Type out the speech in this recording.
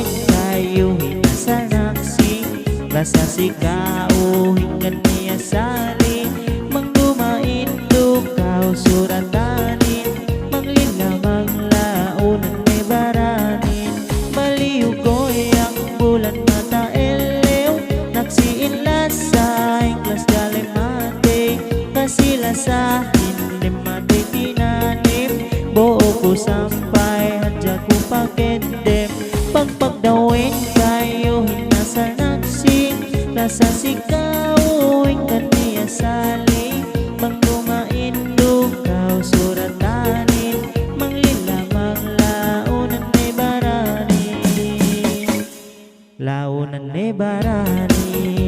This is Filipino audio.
pagdawin kayo hinasa naksi basa sikao hinggan niya sali mangdumain dukaw suratanin manglilamang launan may baranin baliw ko'y ang bulan mata elew naksiin lasa inglas galimate kasila sa hindi mati tinanim buo ko sampay hadya ko pakendem pagpagdawin kayo hinasa naksi nasa sikaw ingkan niya sali mangdumain dukaw suratanin manglilamang launan may baranin launan may baranin.